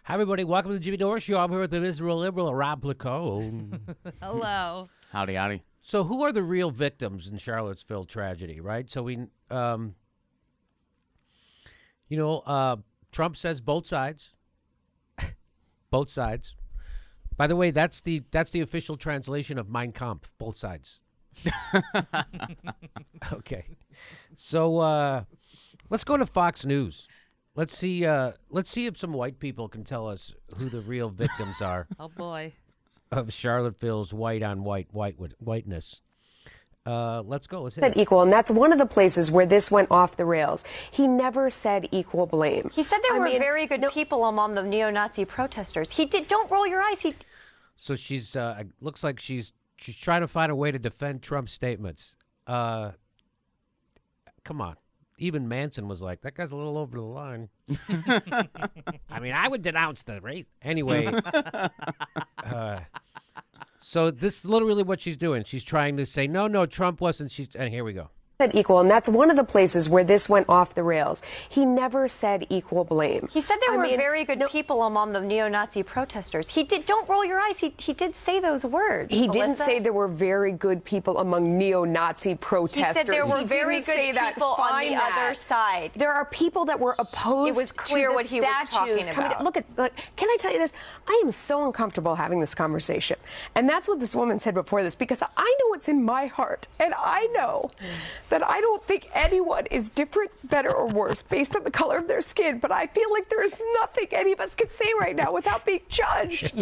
Hi, everybody. Welcome to the Jimmy Dore Show. I'm here with the Israel liberal, Rob Plico. Hello. Howdy. So who are the real victims in Charlottesville tragedy, right? So Trump says both sides. Both sides. By the way, that's the official translation of Mein Kampf, both sides. Okay. So let's go to Fox News. Let's see if some white people can tell us who the real victims are. Oh, boy. Of Charlottesville's whiteness. Let's go. Let's hit Said it. equal, and that's one of the places where this went off the rails. He never said equal blame. He said there were very good people among the neo-Nazi protesters. He did. Don't roll your eyes. So she's looks like she's trying to find a way to defend Trump's statements. Come on. Even Manson was like, that guy's a little over the line. I mean, I would denounce the race. Anyway, so this is literally what she's doing. She's trying to say, no, Trump wasn't. And here we go. Said equal, and that's one of the places where this went off the rails. He never said equal blame. He said there were very good people among the neo-Nazi protesters. He did. Don't roll your eyes. He did say those words. He didn't say there were very good people among neo-Nazi protesters. He said there were very good people on the other side. There are people that were opposed. It was clear to the what he was talking about. Look, can I tell you this? I am so uncomfortable having this conversation, and that's what this woman said before this, because I know what's in my heart, and I know that I don't think anyone is different, better, or worse based on the color of their skin, but I feel like there is nothing any of us can say right now without being judged.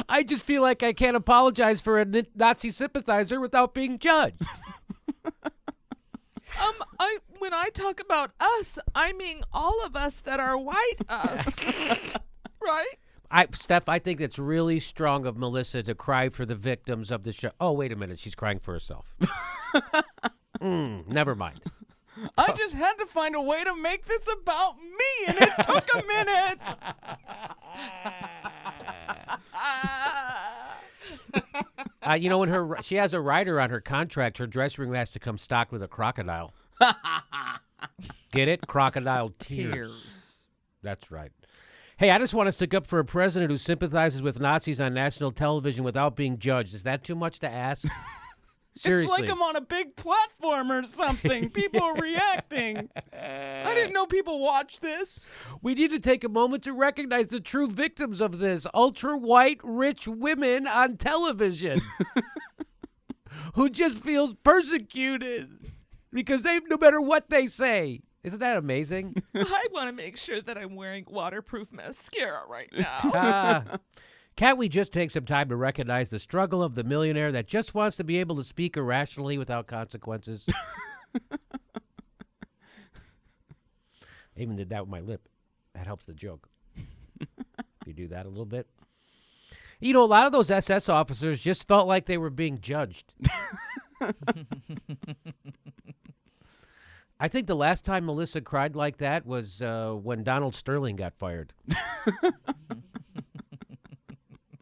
I just feel like I can't apologize for a Nazi sympathizer without being judged. When I talk about us, I mean all of us that are white us. Right? Steph, I think it's really strong of Melissa to cry for the victims of the show. Oh, wait a minute. She's crying for herself. Never mind. I just had to find a way to make this about me, and it took a minute. When she has a rider on her contract, her dressing room has to come stocked with a crocodile. Get it? Crocodile tears. That's right. Hey, I just want to stick up for a president who sympathizes with Nazis on national television without being judged. Is that too much to ask? Seriously. It's like I'm on a big platform or something. People are reacting. I didn't know people watch this. We need to take a moment to recognize the true victims of this. Ultra-white, rich women on television who just feels persecuted because no matter what they say. Isn't that amazing? I want to make sure that I'm wearing waterproof mascara right now. Can't we just take some time to recognize the struggle of the millionaire that just wants to be able to speak irrationally without consequences? I even did that with my lip. That helps the joke. You do that a little bit. A lot of those SS officers just felt like they were being judged. I think the last time Melissa cried like that was when Donald Sterling got fired.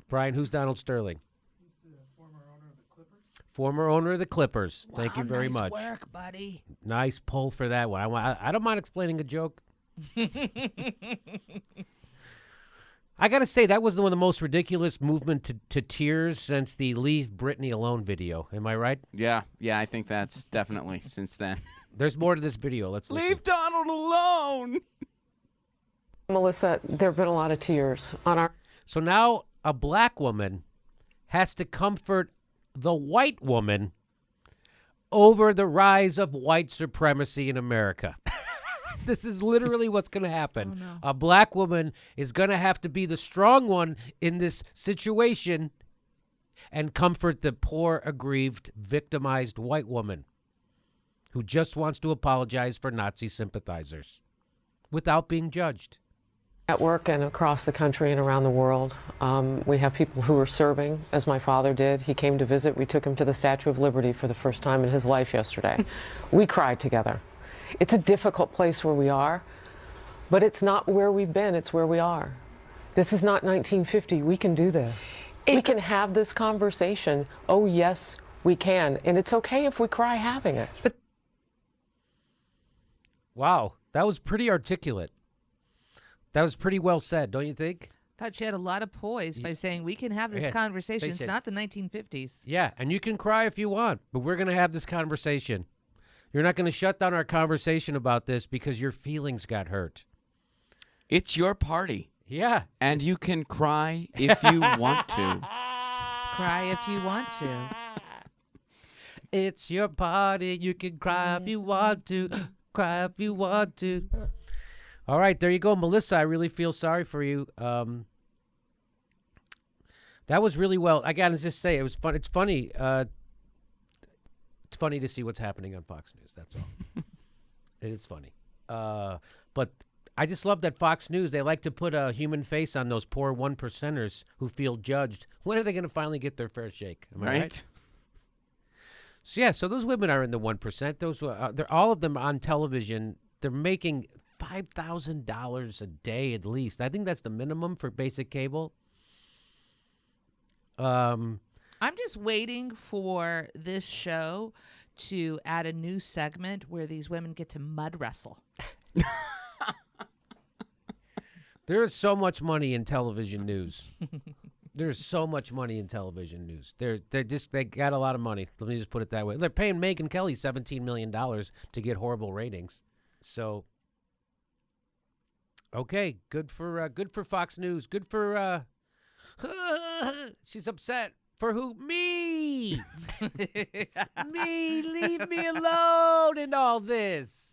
Brian, who's Donald Sterling? He's the former owner of the Clippers. Former owner of the Clippers. Wow, Thank you very nice much. work, buddy. Nice pull for that one. I don't mind explaining a joke. I got to say, that was one of the most ridiculous movement to tears since the Leave Britney Alone video. Am I right? Yeah, I think that's definitely since then. There's more to this video. Let's listen. Leave Donald alone. Melissa, there have been a lot of tears on our... So now a black woman has to comfort the white woman over the rise of white supremacy in America. This is literally what's going to happen. Oh, no. A black woman is going to have to be the strong one in this situation and comfort the poor, aggrieved, victimized white woman who just wants to apologize for Nazi sympathizers without being judged. At work and across the country and around the world, we have people who are serving, as my father did. He came to visit. We took him to the Statue of Liberty for the first time in his life yesterday. We cried together. It's a difficult place where we are, but it's not where we've been, it's where we are. This is not 1950. We can do this. We can have this conversation. Oh, yes, we can. And it's okay if we cry having it. But wow, that was pretty articulate. That was pretty well said, don't you think? Thought she had a lot of poise by saying we can have this Yeah, conversation. they It's said- not the 1950s. Yeah, and you can cry if you want, but we're going to have this conversation. You're not going to shut down our conversation about this because your feelings got hurt. It's your party, Yeah. and you can cry if you want to. Cry if you want to. It's your party. You can cry if you want to. Cry if you want to. All right, there you go, Melissa. I really feel sorry for you. That was really well. I gotta just say, it was fun. It's funny. It's funny to see what's happening on Fox News. That's all. It is funny. But I just love that Fox News. They like to put a human face on those poor 1%ers who feel judged. When are they going to finally get their fair shake? Am I right? So yeah, so those women are in the 1%. Those they're all of them on television. They're making $5,000 a day at least. I think that's the minimum for basic cable. I'm just waiting for this show to add a new segment where these women get to mud wrestle. There is so much money in television news. There's so much money in television news. They got a lot of money. Let me just put it that way. They're paying Megyn Kelly $17 million to get horrible ratings. So, okay, good for Fox News. Good for she's upset. For who? Me. Me. Leave me alone in all this.